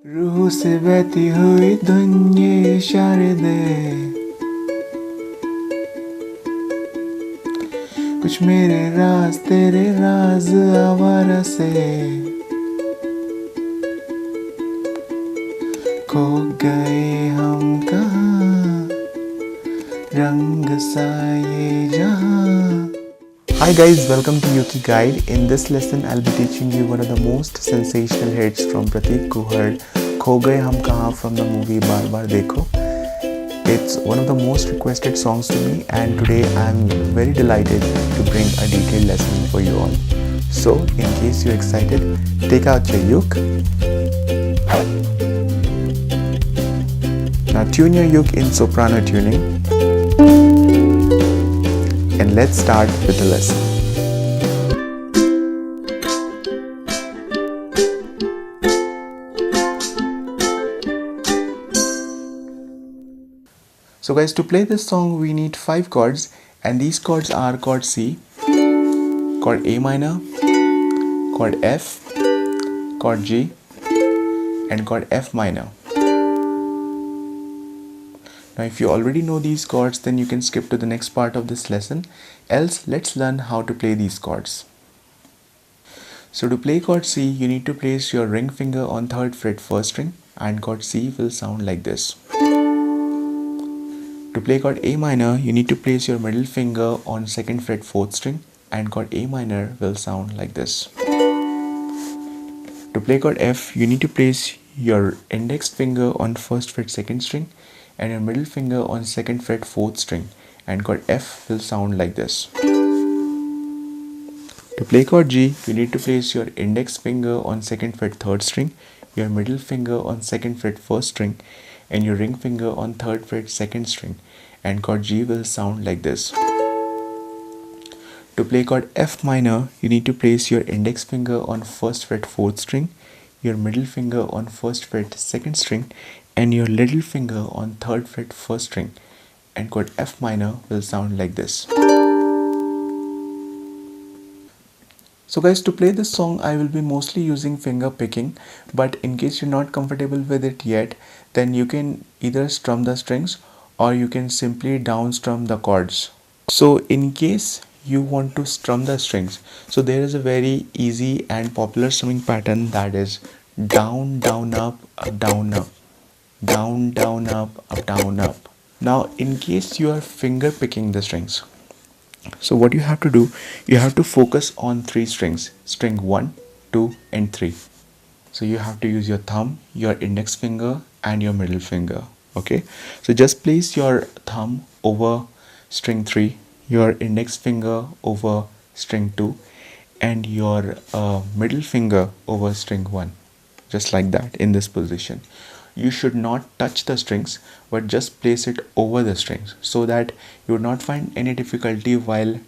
रूह से बहती हुई धुन ये इशारे दे, कुछ मेरे राज तेरे राज आवारा से, खो गए हम कहाँ, रंग सा ये जहाँ. Hi guys, welcome to ukeguide. In this lesson, I'll be teaching you one of the most sensational hits from Prateek, Kuhad, Kho Gaye from the movie BAR DEKHO. It's one of the most requested songs to me, and today I'm very delighted to bring a detailed lesson for you all. So, in case you're excited, take out your uke. Now tune your uke in soprano tuning. And let's start with the lesson. So guys, to play this song we need 5 chords, and these chords are chord C, chord A minor, chord F, chord G and chord F minor. Now if you already know these chords, then you can skip to the next part of this lesson. Else, let's learn how to play these chords. So to play chord C, you need to place your ring finger on 3rd fret 1st string, and chord C will sound like this. To play chord A minor, you need to place your middle finger on 2nd fret 4th string, and chord A minor will sound like this. To play chord F, you need to place your index finger on 1st fret 2nd string and your middle finger on 2nd fret 4th string, and chord F will sound like this. To play chord G, you need to place your index finger on 2nd fret 3rd string, your middle finger on 2nd fret 1st string and your ring finger on 3rd fret 2nd string, and chord G will sound like this. To play chord F minor, you need to place your index finger on 1st fret 4th string, your middle finger on 1st fret 2nd string and your little finger on 3rd fret 1st string, and chord F minor will sound like this. So guys, to play this song I will be mostly using finger picking, but in case you're not comfortable with it yet, then you can either strum the strings or you can simply down strum the chords. So in case you want to strum the strings, so there is a very easy and popular strumming pattern, that is down down up down up, down down up down up. Now in case you are finger picking the strings, so what you have to do, you have to focus on 3 strings, string 1, 2 and 3. So you have to use your thumb, your index finger and your middle finger. Okay, so just place your thumb over string 3, your index finger over string 2 and your middle finger over string 1, just like that, in this position. You should not touch the strings, but just place it over the strings so that you would not find any difficulty while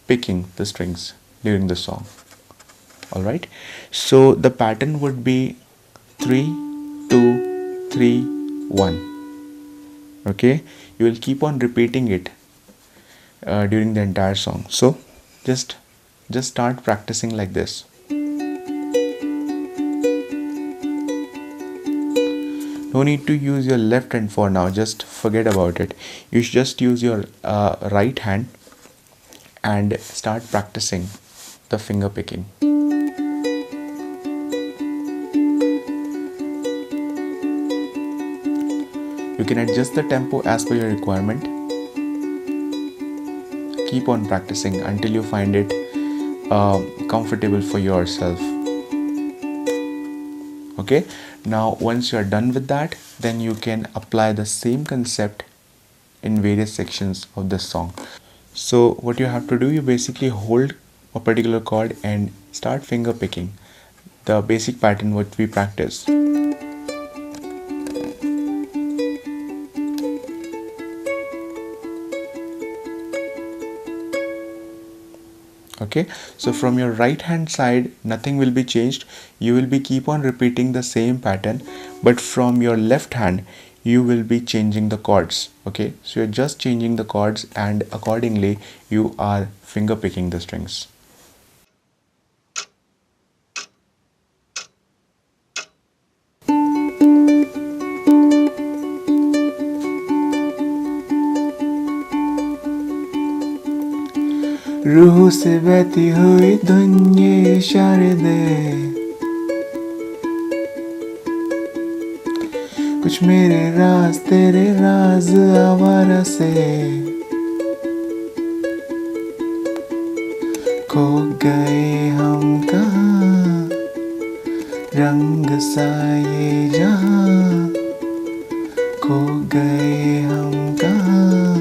picking the strings during the song. Alright, so the pattern would be 3, 2, 3, 1. Okay, you will keep on repeating it during the entire song. So just start practicing like this. No need to use your left hand for now, just forget about it. You should just use your right hand and start practicing the finger picking. You can adjust the tempo as per your requirement. Keep on practicing until you find it comfortable for yourself. Okay, now once you are done with that, then you can apply the same concept in various sections of this song. So what you have to do, you basically hold a particular chord and start finger picking, the basic pattern what we practiced. Okay, so from your right hand side nothing will be changed, you will be keep on repeating the same pattern, but from your left hand you will be changing the chords. Okay, so you're just changing the chords and accordingly you are finger picking the strings. रूह से बहती हुई धुन ये इशारे दे, कुछ मेरे राज तेरे राज आवारा से। खो गए हम कहाँ, रंग सा ये जहाँ। खो गए हम कहाँ,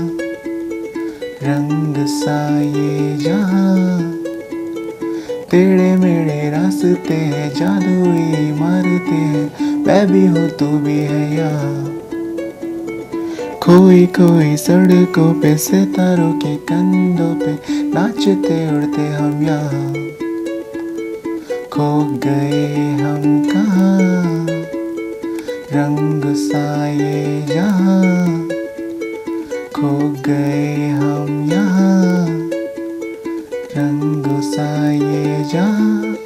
रंग सा ये जहाँ। तेरे मेरे रास्ते हैं, जादुई मारते हैं, मैं भी हूँ तू भी है यहाँ। खोई खोई सड़कों पे सितारों के कंधों पे नाचते उड़ते हम यहाँ। खो गए हम कहाँ, रंग सा ये जहाँ। खो गए हम यहाँ, रंग सा ये जहाँ।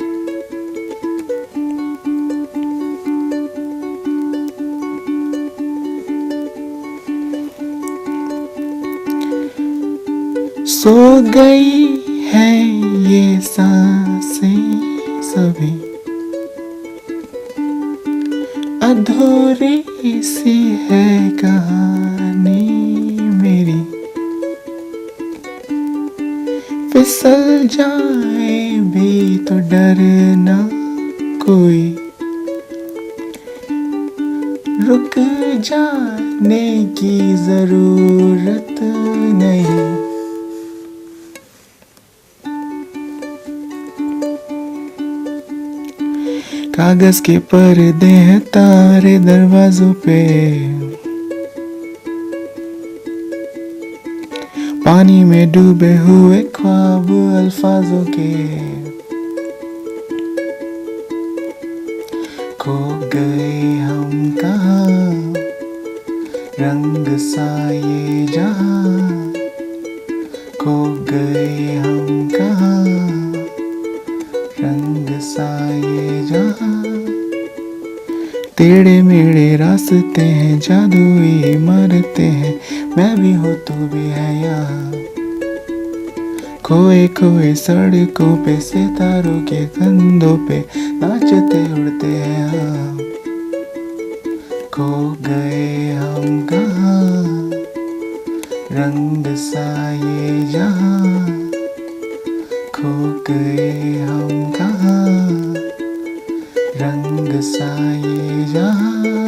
सो गई है ये सांसें सभी, अधूरी सी है कहानी मेरी। फिसल जाए भी तो डरना कोई, रुक जाने की जरूरत नहीं। कागज के पर्दे हैं तारे दरवाजों पे, पानी में डूबे हुए ख्वाब अल्फाजों के। खो गए हम कहाँ, रंग सा ये जहाँ। खो गए हम कहाँ, रंग सा ये जहाँ। तेरे मेरे रास्ते हैं, जादुई मारते हैं, मैं भी हूँ तू भी है यहाँ। खोए खोए सड़कों पे सितारों के कंधों पे नाचते उड़ते हैं हम। खो गए हम कहाँ, रंग सा ये जहाँ। खो गए हम कहाँ, रंग सा ये जहाँ।